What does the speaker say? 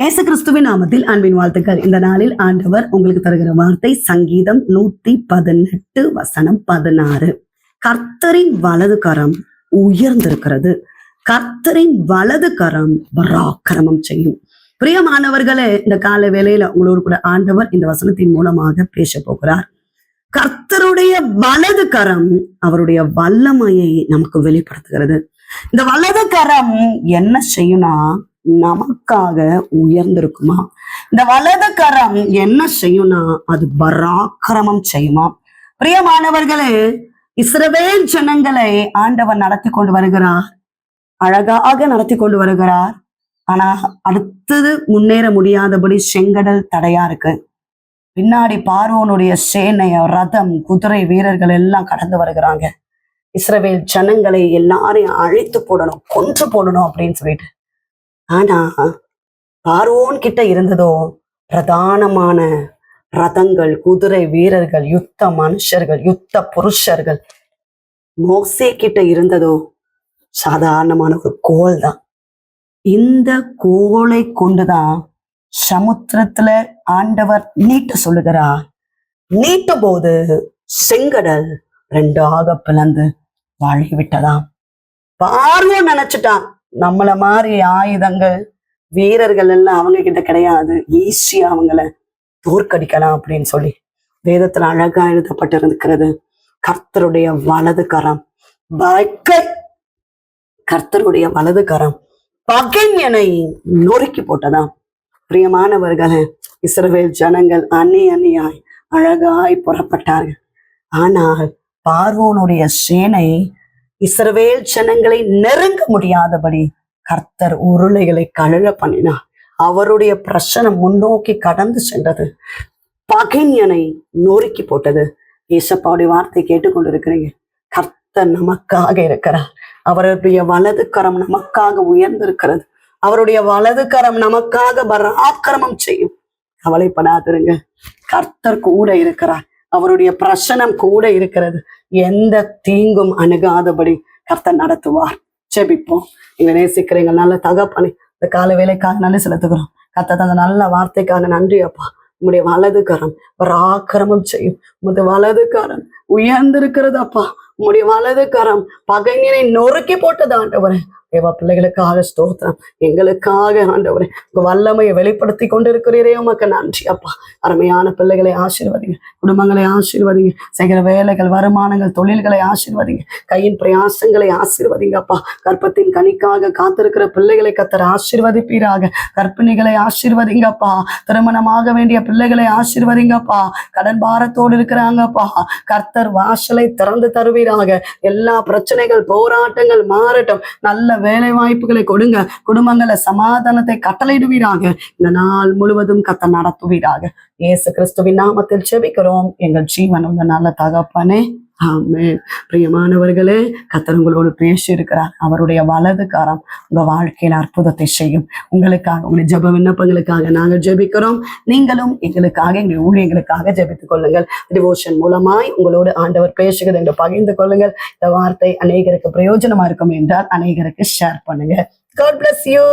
இயேசு கிறிஸ்துவின் நாமத்தில் அன்பின் வாழ்த்துக்கள். இந்த நாளில் ஆண்டவர் உங்களுக்கு தருகிற வார்த்தை சங்கீதம் 118:16. கர்த்தரின் வலது கரம் உயர்ந்திருக்கிறது, கர்த்தரின் வலது கரம் பராக்கிரமம் செய்யும். பிரியமானவர்களே, இந்த கால வேளையில உங்களோடு கூட ஆண்டவர் இந்த வசனத்தின் மூலமாக பேச போகிறார். கர்த்தருடைய வலது கரம் அவருடைய வல்லமையை நமக்கு வெளிப்படுத்துகிறது. இந்த வலது கரம் என்ன செய்யும்னா நமக்காக உயர்ந்திருக்குமா? இந்த வலது கரம் என்ன செய்யும்னா அது பராக்கிரமம் செய்யுமா? பிரியமானவர்களே, இஸ்ரவேல் ஜனங்களை ஆண்டவர் நடத்தி கொண்டு வருகிறார், அழகாக நடத்தி கொண்டு வருகிறார். ஆனா அடுத்தது முன்னேற முடியாதபடி செங்கடல் தடையா இருக்கு. பின்னாடி பார்வோனுடைய சேனை, ரதம், குதிரை வீரர்கள் எல்லாம் கடந்து வருகிறாங்க. இஸ்ரவேல் ஜனங்களை எல்லாரையும் அழித்து போடணும், கொன்று போடணும் அப்படின்னு சொல்லிட்டு. ஆனா பார்வோன் கிட்ட இருந்ததோ பிரதானமான ரதங்கள், குதிரை வீரர்கள், யுத்த மனுஷர்கள், யுத்த புருஷர்கள். மோசே கிட்ட இருந்ததோ சாதாரணமான ஒரு கோல் தான். இந்த கோலை கொண்டுதான் சமுத்திரத்துல ஆண்டவர் நீட்ட சொல்லுகிறார். நீட்டும் போது செங்கடல் 2ஆக பிளந்து வாழி விட்டதாம். பார்வோன் நினைச்சிட்டான் நம்மள மாதிரி ஆயுதங்கள், வீரர்கள் எல்லாம் அவங்க கிட்ட கிடையாது, ஈஸியா அவங்கள தோற்கடிக்கலாம் அப்படின்னு சொல்லி வேதத்துல அழகா எழுதப்பட்டிருக்கிறது. கர்த்தருடைய வலது கரம் கர்த்தருடைய வலது கரம் பகைஞனை நொறுக்கி போட்டதாம். பிரியமானவர்களே, இஸ்ரவேல் ஜனங்கள் அணியாய் அழகாய் புறப்பட்டார்கள். ஆனால் பார்வோனுடைய சேனை இஸ்ரவேல் ஜனங்களை நெருங்க முடியாதபடி கர்த்தர் உருளைகளை கழல பண்ணினார். அவருடைய பிரச்சனை முன்னோக்கி கடந்து சென்றது, பகைஞனை நொறுக்கி போட்டது. ஏசப்பாவுடைய வார்த்தை கேட்டுக்கொண்டிருக்கிறீங்க. கர்த்தர் நமக்காக இருக்கிறார். அவருடைய வலது கரம் நமக்காக உயர்ந்திருக்கிறது. அவருடைய வலது கரம் நமக்காக பராக்கிரமம் செய்யும். கவலைப்படாதிருங்க, கர்த்தர் கூட இருக்கிறார். அவருடைய பிரசனம் கூட இருக்கிறது. எந்த தீங்கும் அணுகாதபடி கர்த்தர் நடத்துவார். ஜெபிப்போம். எங்க நேசிக்கிறீங்க நல்ல தகப்பனே, இந்த கால வேலைக்காக நல்ல செலுத்துகிறோம். கர்த்தர் அந்த நல்ல வார்த்தைக்காக நன்றி அப்பா. உங்களுடைய வலது கரம் பராக்கிரமம் செய்யும். உங்களுடைய வலது கரம் உயர்ந்திருக்கிறது அப்பா. உங்களுடைய வலது கரம் பகைஞனை நொறுக்கி போட்டது ஆண்டவரே. தேவா பிள்ளைகளுக்காக ஸ்தோத்திரம். எங்களுக்காக ஆண்டவரே உங்க வல்லமையை வெளிப்படுத்தி கொண்டிருக்கிறீரே, உமக்கு நன்றி அப்பா. அருமையான பிள்ளைகளை ஆசீர்வதிங்க, குடும்பங்களை ஆசீர்வதிங்க, செய்கிற வேலைகள், வருமானங்கள், தொழில்களை ஆசீர்வதிங்க, கையின் பிரயாசங்களை ஆசீர்வதிங்க அப்பா. கற்பத்தின் கனிக்காக காத்திருக்கிற பிள்ளைகளை கர்த்தர் ஆசீர்வதிப்பீராக. கர்ப்பிணிகளை ஆசீர்வதிங்கப்பா. திருமணமாக வேண்டிய பிள்ளைகளை ஆசீர்வதிங்கப்பா. கடன் பாரத்தோடு இருக்கிறாங்கப்பா, கர்த்தர் வாசலை திறந்து தருவீராக. எல்லா பிரச்சனைகள், போராட்டங்கள் மாறட்டும். நல்ல வேலை வாய்ப்புகளை கொடுங்க. குடும்பங்களை சமாதானத்தை கட்டளையிடுவீராக. இந்த நாள் முழுவதும் கர்த்தர் நடத்துவீராக. இயேசு கிறிஸ்துவின் நாமத்தில் ஜெபிக்கிறோம் எங்கள் ஜீவன் உள்ள நல்ல தகப்பனே, ஆமென். பிரியமானவர்களே, கர்த்தர் உங்களோடு பேசி இருக்கிறார். அவருடைய வலது கரம் உங்க வாழ்க்கையில அற்புதத்தை செய்யும். உங்களுக்காக, உங்களுடைய ஜெப விண்ணப்பங்களுக்காக நாங்கள் ஜெபிக்கிறோம். நீங்களும் எங்களுக்காக, எங்களுடைய ஊழியர்களுக்காக ஜெபித்துக் கொள்ளுங்கள். டிவோஷன் மூலமாய் உங்களோடு ஆண்டவர் பேசுகிறது என்று பகிர்ந்து கொள்ளுங்கள். இந்த வார்த்தை அநேகருக்கு பிரயோஜனமா இருக்கும் என்றால் அநேகருக்கு ஷேர் பண்ணுங்க. God bless you.